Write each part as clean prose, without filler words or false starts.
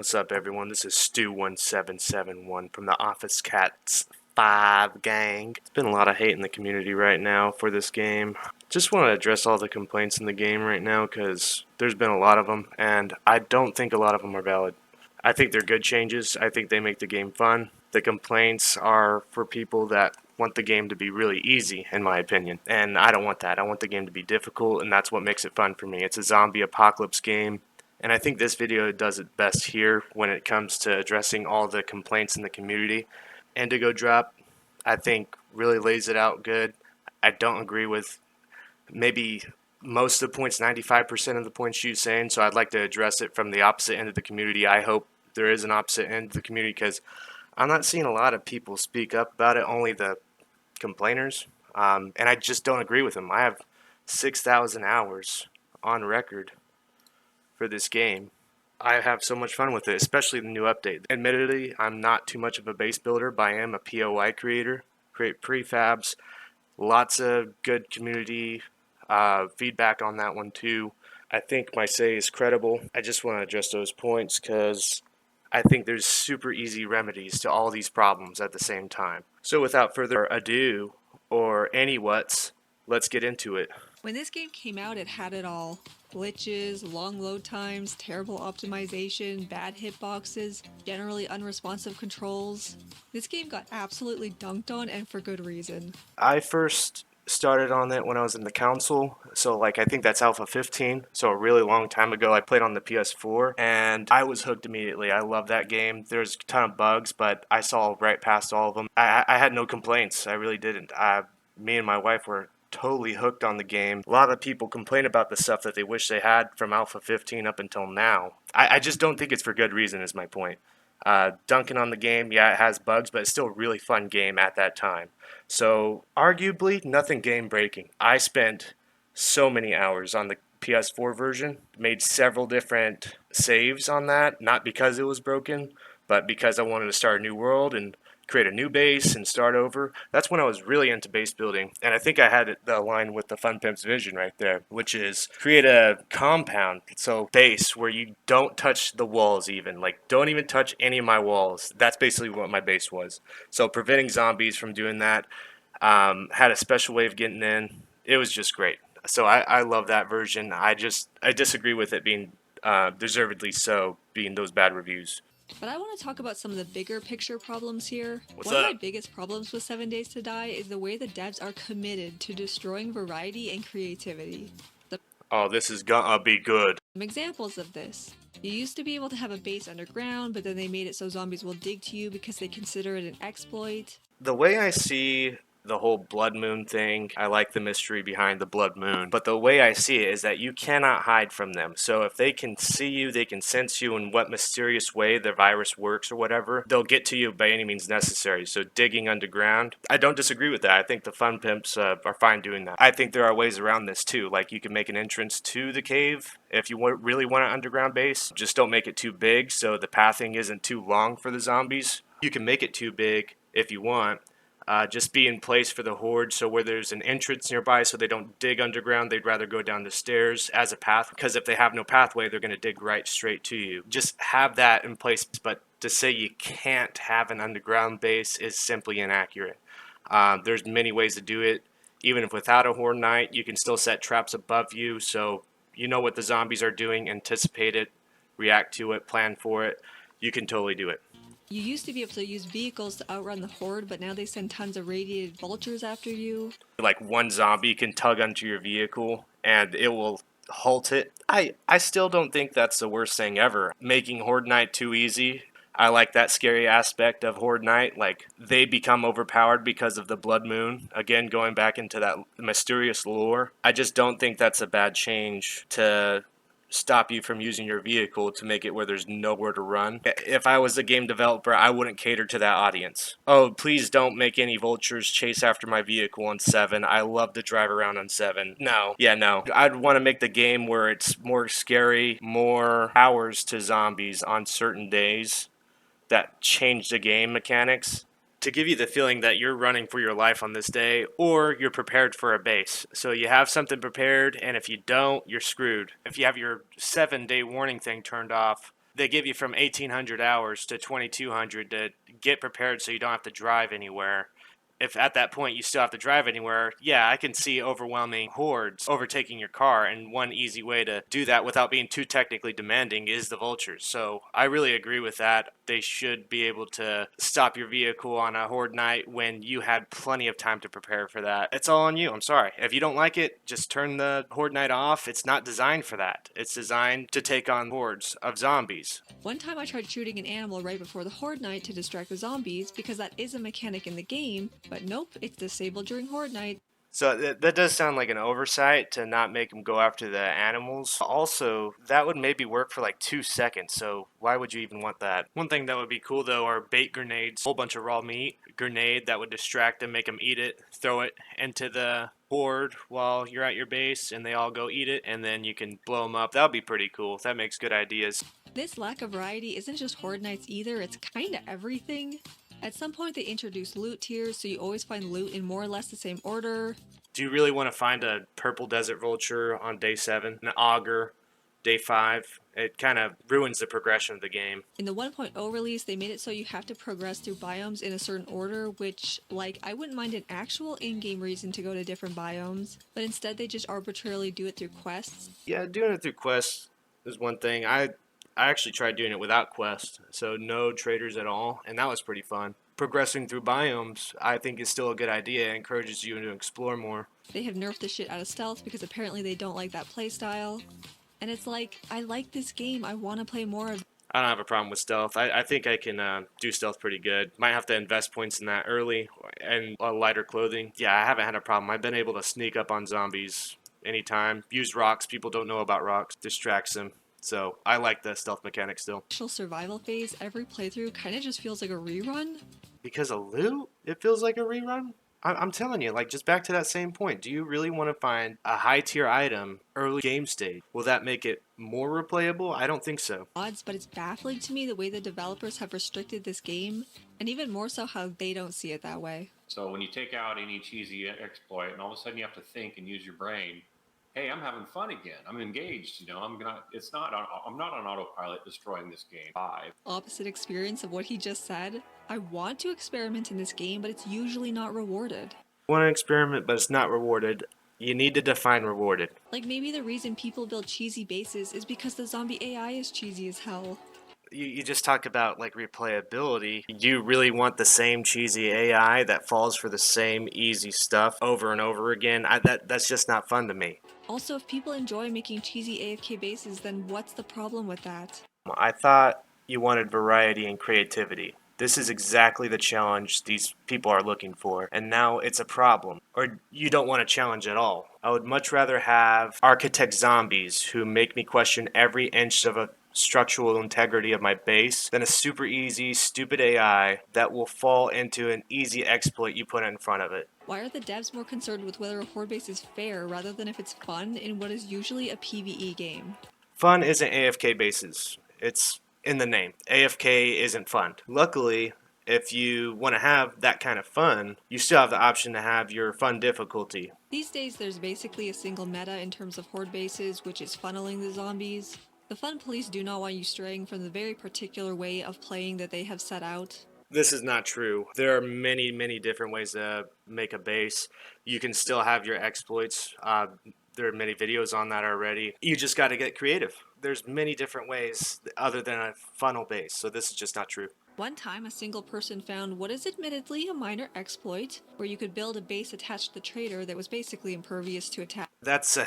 What's up, everyone? This is Stu1771 from the Office Cats 5 gang. It's been a lot of hate in the community right now for this game. Just want to address all the complaints in the game right now because there's been a lot of them, and I don't think a lot of them are valid. I think they're good changes. I think they make the game fun. The complaints are for people that want the game to be really easy, in my opinion. And I don't want that. I want the game to be difficult, and that's what makes it fun for me. It's a zombie apocalypse game. And I think this video does it best here when it comes to addressing all the complaints in the community. Indigo Drop, I think, really lays it out good. I don't agree with maybe most of the points, 95% of the points she's saying, so I'd like to address it from the opposite end of the community. I hope there is an opposite end of the community because I'm not seeing a lot of people speak up about it, only the complainers. And I just don't agree with them. I have 6,000 hours on record for this game. I have so much fun with it, especially the new update. Admittedly, I'm not too much of a base builder, but I am a POI creator. Create prefabs. Lots of good community feedback on that one too. I think my say is credible. I just want to address those points because I think there's super easy remedies to all these problems at the same time. So without further ado, or any what's, let's get into it. When this game came out, it had it all. Glitches, long load times, terrible optimization, bad hitboxes, generally unresponsive controls. This game got absolutely dunked on, and for good reason. I first started on it when I was in the council, so like I think that's Alpha 15, so a really long time ago. I played on the PS4 and I was hooked immediately. I love that game. There's a ton of bugs, but I saw right past all of them. I had no complaints. I really didn't. Me and my wife were totally hooked on the game. A lot of people complain about the stuff that they wish they had from Alpha 15 up until now. I just don't think it's for good reason is my point. Dunking on the game, yeah, it has bugs, but it's still a really fun game at that time. So, arguably, nothing game breaking. I spent so many hours on the PS4 version, made several different saves on that, not because it was broken, but because I wanted to start a new world and create a new base and start over. That's when I was really into base building, and I think I had it aligned with the Fun Pimp's vision right there, which is create a compound, so base where you don't touch the walls even, like don't even touch any of my walls. That's basically what my base was. So preventing zombies from doing that. Had a special way of getting in. It was just great. So I love that version. I disagree with it being deservedly so being those bad reviews. But I want to talk about some of the bigger picture problems here. What's One of my up? biggest problems with 7 Days to Die is the way the devs are committed to destroying variety and creativity. Oh, this is gonna be good. Some examples of this. You used to be able to have a base underground, but then they made it so zombies will dig to you because they consider it an exploit. The way I see the whole blood moon thing, I like the mystery behind the blood moon, but the way I see it is that you cannot hide from them. So if they can see you, they can sense you in what mysterious way the virus works or whatever, they'll get to you by any means necessary. So digging underground, I don't disagree with that. I think the fun pimps are fine doing that. I think there are ways around this too. Like you can make an entrance to the cave if you really want an underground base. Just don't make it too big so the pathing isn't too long for the zombies. You can make it too big if you want. Just be in place for the horde, so where there's an entrance nearby so they don't dig underground, they'd rather go down the stairs as a path, because if they have no pathway, they're going to dig right straight to you. Just have that in place, but to say you can't have an underground base is simply inaccurate. There's many ways to do it. Even if without a horde knight, you can still set traps above you, so you know what the zombies are doing, anticipate it, react to it, plan for it. You can totally do it. You used to be able to use vehicles to outrun the horde, but now they send tons of radiated vultures after you. Like one zombie can tug onto your vehicle and it will halt it. I still don't think that's the worst thing ever. Making Horde Night too easy. I like that scary aspect of Horde Night. Like they become overpowered because of the Blood Moon. Again, going back into that mysterious lore. I just don't think that's a bad change to stop you from using your vehicle to make it where there's nowhere to run. If I was a game developer, I wouldn't cater to that audience. Oh, please don't make any vultures chase after my vehicle on 7. I love to drive around on 7. No. Yeah, no. I'd want to make the game where it's more scary, more hours to zombies on certain days that change the game mechanics to give you the feeling that you're running for your life on this day, or you're prepared for a base. So you have something prepared, and if you don't, you're screwed. If you have your 7-day warning thing turned off, They give you from 1800 hours to 2200 to get prepared so you don't have to drive anywhere. If at that point you still have to drive anywhere, yeah, I can see overwhelming hordes overtaking your car. And one easy way to do that without being too technically demanding is the vultures. So I really agree with that. They should be able to stop your vehicle on a horde night when you had plenty of time to prepare for that. It's all on you. I'm sorry. If you don't like it, just turn the horde night off. It's not designed for that. It's designed to take on hordes of zombies. One time I tried shooting an animal right before the Horde Night to distract the zombies because that is a mechanic in the game, but nope, it's disabled during Horde Night. So that does sound like an oversight to not make them go after the animals. Also, that would maybe work for like 2 seconds. So why would you even want that? One thing that would be cool though are bait grenades. A whole bunch of raw meat. Grenade that would distract them, make them eat it. Throw it into the horde while you're at your base, and they all go eat it, and then you can blow them up. That would be pretty cool. That makes good ideas. This lack of variety isn't just Horde Nights either, it's kinda everything. At some point they introduced loot tiers, so you always find loot in more or less the same order. Do you really want to find a purple desert vulture on day 7, an auger day 5? It kind of ruins the progression of the game. In the 1.0 release, they made it so you have to progress through biomes in a certain order, which, like, I wouldn't mind an actual in-game reason to go to different biomes, but instead they just arbitrarily do it through quests. Yeah, doing it through quests is one thing. I actually tried doing it without quests, so no traders at all, and that was pretty fun. Progressing through biomes, I think, is still a good idea. It encourages you to explore more. They have nerfed the shit out of stealth because apparently they don't like that playstyle. And it's like, I like this game, I want to play more of. I don't have a problem with stealth. I think I can do stealth pretty good. Might have to invest points in that early and lighter clothing. Yeah, I haven't had a problem. I've been able to sneak up on zombies anytime. Use rocks. People don't know about rocks. Distracts them. So I like the stealth mechanic still. Initial survival phase, every playthrough kind of just feels like a rerun. Because of loot, it feels like a rerun. I'm telling you, like, just back to that same point. Do you really want to find a high tier item early game stage? Will that make it more replayable? I don't think so. Odds, but it's baffling to me the way the developers have restricted this game, and even more so how they don't see it that way. So when you take out any cheesy exploit, and all of a sudden you have to think and use your brain, hey, I'm having fun again. I'm engaged. I'm not on autopilot destroying this game. Opposite experience of what he just said. I want to experiment in this game, but it's usually not rewarded. Want to experiment, but it's not rewarded. You need to define rewarded. Like maybe the reason people build cheesy bases is because the zombie AI is cheesy as hell. You just talked about like replayability. You really want the same cheesy AI that falls for the same easy stuff over and over again? That's just not fun to me. Also, if people enjoy making cheesy AFK bases, then what's the problem with that? I thought you wanted variety and creativity. This is exactly the challenge these people are looking for, and now it's a problem. Or you don't want a challenge at all. I would much rather have architect zombies who make me question every inch of a structural integrity of my base than a super easy, stupid AI that will fall into an easy exploit you put in front of it. Why are the devs more concerned with whether a horde base is fair rather than if it's fun in what is usually a PvE game? Fun isn't AFK bases. It's in the name. AFK isn't fun. Luckily, if you want to have that kind of fun, you still have the option to have your fun difficulty. These days there's basically a single meta in terms of horde bases, which is funneling the zombies. The fun police do not want you straying from the very particular way of playing that they have set out. This is not true. There are many, many different ways to make a base. You can still have your exploits. There are many videos on that already. You just got to get creative. There's many different ways other than a funnel base, so this is just not true. One time, a single person found what is admittedly a minor exploit, where you could build a base attached to the trader that was basically impervious to attack. That's a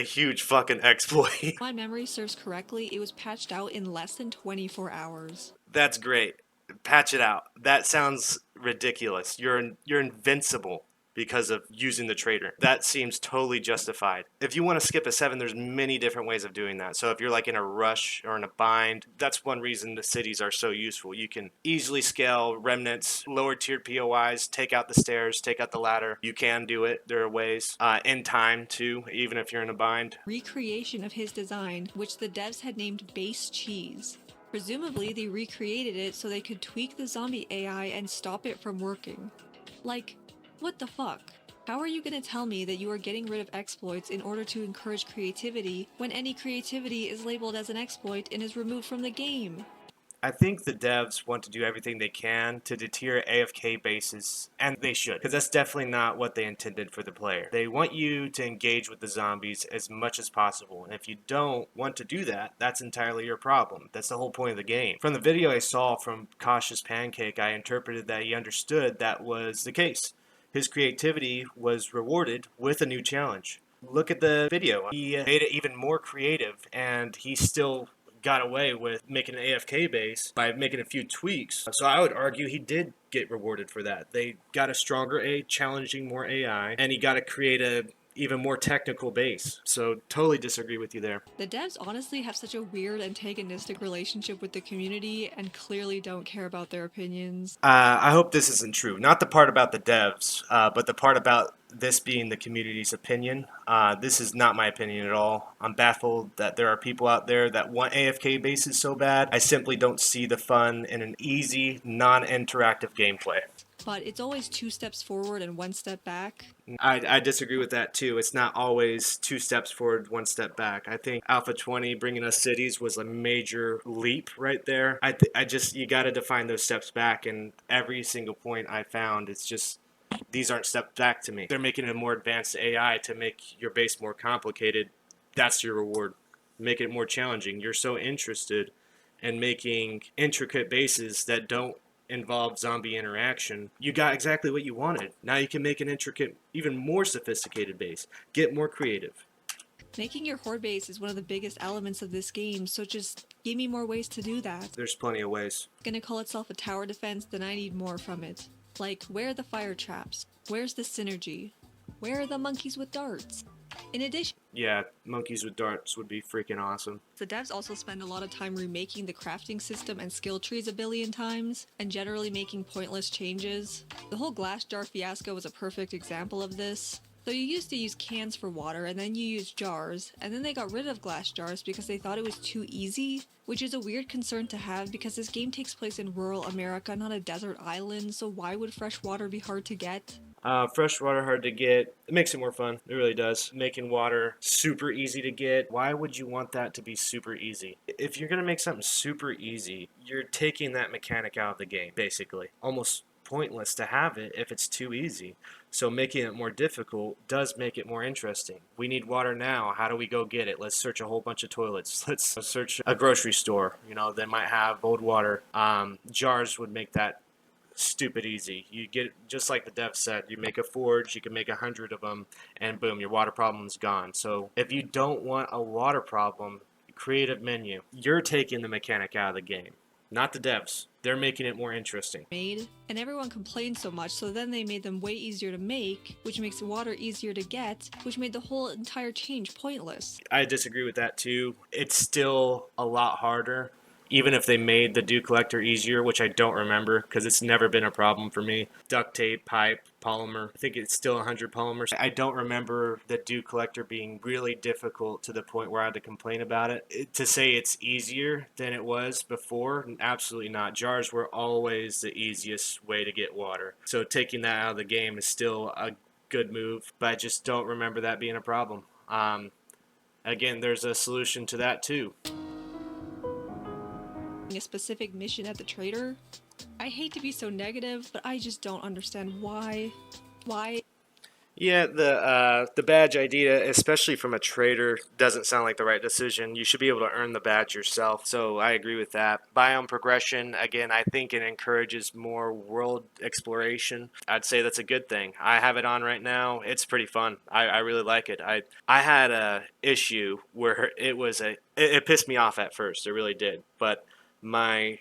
huge fucking exploit. If my memory serves correctly, it was patched out in less than 24 hours. That's great. Patch it out. That sounds ridiculous. You're invincible because of using the trader. That seems totally justified. If you want to skip a 7, there's many different ways of doing that. So if you're like in a rush or in a bind, that's one reason the cities are so useful. You can easily scale remnants, lower tiered POIs, take out the stairs, take out the ladder. You can do it. There are ways. In time too, even if you're in a bind. Recreation of his design, which the devs had named Base Cheese. Presumably they recreated it so they could tweak the zombie AI and stop it from working. Like, what the fuck? How are you going to tell me that you are getting rid of exploits in order to encourage creativity when any creativity is labeled as an exploit and is removed from the game? I think the devs want to do everything they can to deter AFK bases, and they should, because that's definitely not what they intended for the player. They want you to engage with the zombies as much as possible, and if you don't want to do that, that's entirely your problem. That's the whole point of the game. From the video I saw from Cautious Pancake, I interpreted that he understood that was the case. His creativity was rewarded with a new challenge. Look at the video. He made it even more creative, and he still got away with making an AFK base by making a few tweaks. So I would argue he did get rewarded for that. They got a stronger challenging more AI, and he got to create a even more technical base. So totally disagree with you there. The devs honestly have such a weird antagonistic relationship with the community and clearly don't care about their opinions. I hope this isn't true. Not the part about the devs, but the part about this being the community's opinion. This is not my opinion at all. I'm baffled that there are people out there that want AFK bases so bad. I simply don't see the fun in an easy, non-interactive gameplay. But it's always 2 steps forward and 1 step back. I disagree with that too. It's not always 2 steps forward, 1 step back. I think Alpha 20 bringing us cities was a major leap right there. I just, you got to define those steps back, and every single point I found, it's just, these aren't steps back to me. They're making a more advanced AI to make your base more complicated. That's your reward. Make it more challenging. You're so interested in making intricate bases that don't involve zombie interaction. You got exactly what you wanted. Now you can make an intricate, even more sophisticated base. Get more creative. Making your horde base is one of the biggest elements of this game, so just give me more ways to do that. There's plenty of ways. It's gonna call itself a tower defense, then I need more from it. Like, where are the fire traps? Where's the synergy? Where are the monkeys with darts? In addition, Yeah, monkeys with darts would be freaking awesome. the devs also spend a lot of time remaking the crafting system and skill trees a billion times, and generally making pointless changes. The whole glass jar fiasco was a perfect example of this. So you used to use cans for water, and then you used jars, and then they got rid of glass jars because they thought it was too easy, which is a weird concern to have because this game takes place in rural America, not a desert island, so why would fresh water be hard to get? Fresh water hard to get. It makes it more fun. It really does. Making water super easy to get. Why would you want that to be super easy? If you're going to make something super easy, you're taking that mechanic out of the game, basically. Almost pointless to have it if it's too easy. So making it more difficult does make it more interesting. We need water now. How do we go get it? Let's search a whole bunch of toilets. Let's search a grocery store. You know, they might have cold water. Jars would make that stupid easy. You get, just like the dev said, you make a forge, you can make 100 of them, and boom, your water problem's gone. So if you don't want a water problem, creative menu. You're taking the mechanic out of the game, not the devs. They're making it more interesting. Made, and everyone complained so much, so then they made them way easier to make, which makes water easier to get, which made the whole entire change pointless. I disagree with that too. It's still a lot harder. Even if they made the dew collector easier, which I don't remember because it's never been a problem for me. Duct tape, pipe, polymer. I think it's still 100 polymers. I don't remember the dew collector being really difficult to the point where I had to complain about it. To say it's easier than it was before, absolutely not. Jars were always the easiest way to get water. So taking that out of the game is still a good move, but I just don't remember that being a problem. Again, there's a solution to that too. A specific mission at the trader. I hate to be so negative, but I just don't understand why. Why? Yeah, the badge idea, especially from a trader, doesn't sound like the right decision. You should be able to earn the badge yourself, so I agree with that. Biome progression, again, I think it encourages more world exploration. I'd say that's a good thing. I have it on right now. It's pretty fun. I really like it. I had a issue where it pissed me off at first. It really did, but my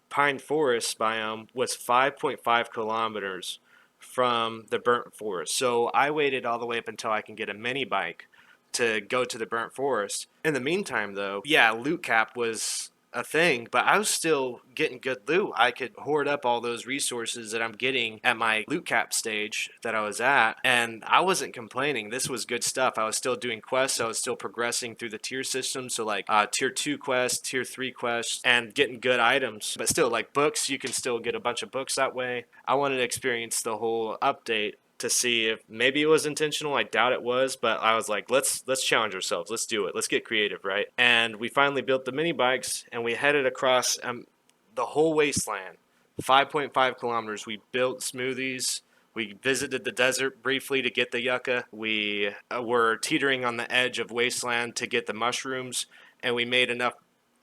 pine forest biome was 5.5 kilometers from the burnt forest. So I waited all the way up until I can get a mini bike to go to the burnt forest. In the meantime, though, yeah, loot cap was a thing, but I was still getting good loot. I could hoard up all those resources that I'm getting at my loot cap stage that I was at, and I wasn't complaining. This was good stuff. I was still doing quests. I was still progressing through the tier system, so like tier 2 quests, tier 3 quests, and getting good items. But still, like books, you can still get a bunch of books that way. I wanted to experience the whole update to see if maybe it was intentional. I doubt it was, but I was like, let's challenge ourselves. Let's do it. Let's get creative, right? And we finally built the mini bikes, and we headed across the whole wasteland, 5.5 kilometers. We built smoothies. We visited the desert briefly to get the yucca. We were teetering on the edge of wasteland to get the mushrooms, and we made enough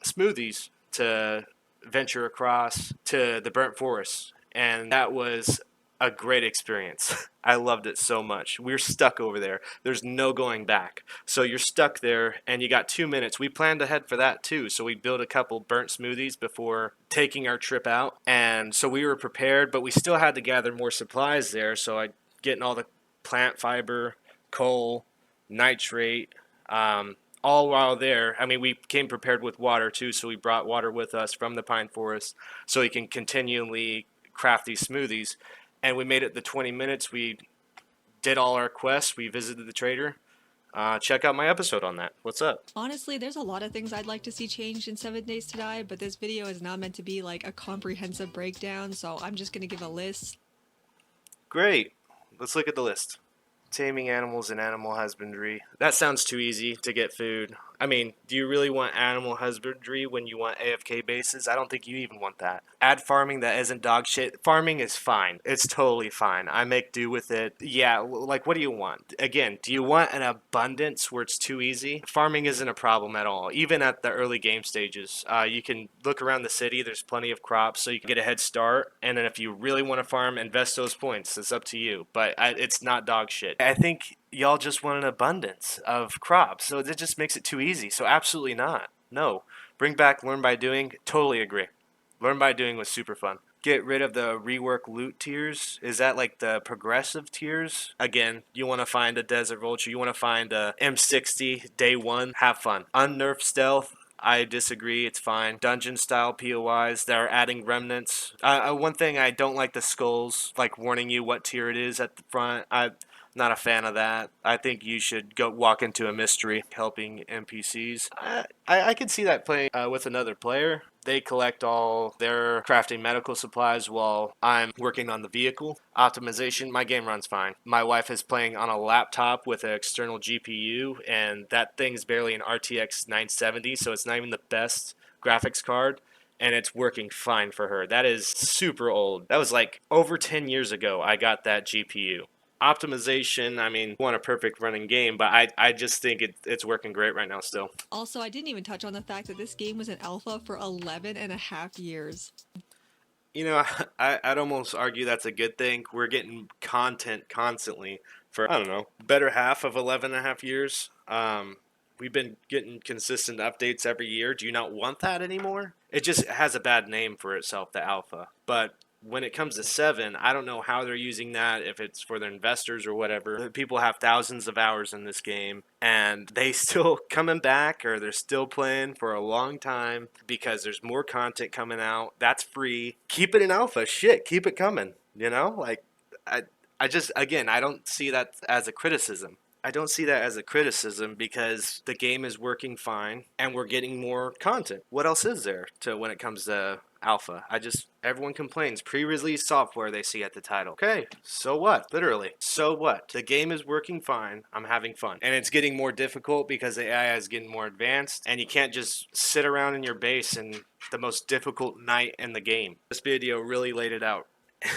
smoothies to venture across to the burnt forest. And that was a great experience. I loved it so much. We're stuck over there. There's no going back. So you're stuck there and you got 2 minutes. We planned ahead for that too. So we built a couple burnt smoothies before taking our trip out. And so we were prepared, but we still had to gather more supplies there. So I getting all the plant fiber, coal, nitrate, all while there. I mean, we came prepared with water too. So we brought water with us from the pine forest so we can continually craft these smoothies. And we made it the 20 minutes. We did all our quests. We visited the trader. Check out my episode on that. What's up? Honestly, there's a lot of things I'd like to see changed in 7 Days to Die, but this video is not meant to be like a comprehensive breakdown, so I'm just gonna give a list. Great. Let's look at the list. Taming animals and animal husbandry. That sounds too easy to get food. I mean, do you really want animal husbandry when you want AFK bases? I don't think you even want that. Add farming that isn't dog shit. Farming is fine. It's totally fine. I make do with it. Yeah, like what do you want? Again, do you want an abundance where it's too easy? Farming isn't a problem at all. Even at the early game stages, you can look around the city. There's plenty of crops, so you can get a head start. And then if you really want to farm, invest those points. It's up to you. But it's not dog shit. I think y'all just want an abundance of crops, so it just makes it too easy. So absolutely not. No. Bring back learn by doing. Totally agree. Learn by doing was super fun. Get rid of the rework loot tiers. Is that like the progressive tiers? Again, you want to find a Desert Vulture, you want to find a M60 day one. Have fun. Unnerf stealth. I disagree. It's fine. Dungeon style POIs. They're adding remnants. One thing I don't like the skulls, like warning you what tier it is at the front. I'm not a fan of that. I think you should go walk into a mystery helping NPCs. I could see that playing with another player. They collect all their crafting medical supplies while I'm working on the vehicle. Optimization, my game runs fine. My wife is playing on a laptop with an external GPU, and that thing's barely an RTX 970, so it's not even the best graphics card. And it's working fine for her. That is super old. That was like over 10 years ago I got that GPU. Optimization, I mean, want a perfect running game, but I just think it's working great right now still. Also, I didn't even touch on the fact that this game was in alpha for 11 and a half years. You know, I'd almost argue that's a good thing. We're getting content constantly for, I don't know, better half of 11 and a half years. We've been getting consistent updates every year. Do you not want that anymore? It just has a bad name for itself, the alpha. But when it comes to 7, I don't know how they're using that, if it's for their investors or whatever. People have thousands of hours in this game, and they still coming back, or they're still playing for a long time because there's more content coming out. That's free. Keep it in alpha. Shit, keep it coming. You know? Like, I just, again, I don't see that as a criticism. I don't see that as a criticism because the game is working fine and we're getting more content. What else is there to when it comes to alpha? Everyone complains pre-release software they see at the title. Okay, so what? Literally, so what? The game is working fine. I'm having fun. And it's getting more difficult because the AI is getting more advanced and you can't just sit around in your base in the most difficult night in the game. This video really laid it out.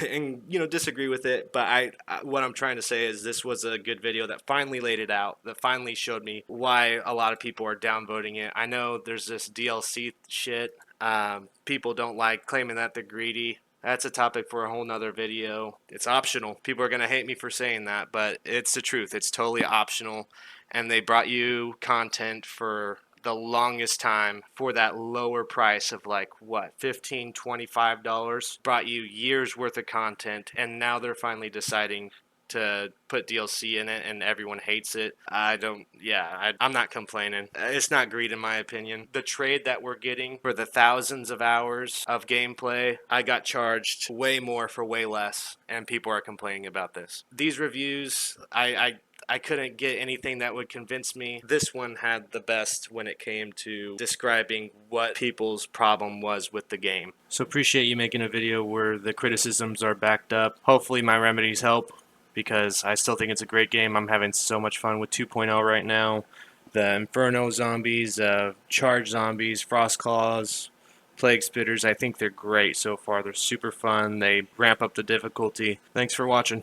And disagree with it, but what I'm trying to say is this was a good video that finally laid it out, that finally showed me why a lot of people are downvoting it. I know there's this DLC shit. People don't like claiming that they're greedy. That's a topic for a whole nother video. It's optional. People are gonna hate me for saying that, but it's the truth. It's totally optional, and they brought you content for the longest time for that lower price of like what, 15, $25. Brought you years worth of content, and now they're finally deciding to put DLC in it and everyone hates it. I'm not complaining. It's not greed in my opinion. The trade that we're getting for the thousands of hours of gameplay, I got charged way more for way less, and people are complaining about this. These reviews, I couldn't get anything that would convince me. This one had the best when it came to describing what people's problem was with the game. So appreciate you making a video where the criticisms are backed up. Hopefully my remedies help. because I still think it's a great game. I'm having so much fun with 2.0 right now. The Inferno zombies, Charge zombies, Frost Claws, Plague Spitters, I think they're great so far. They're super fun. They ramp up the difficulty. Thanks for watching.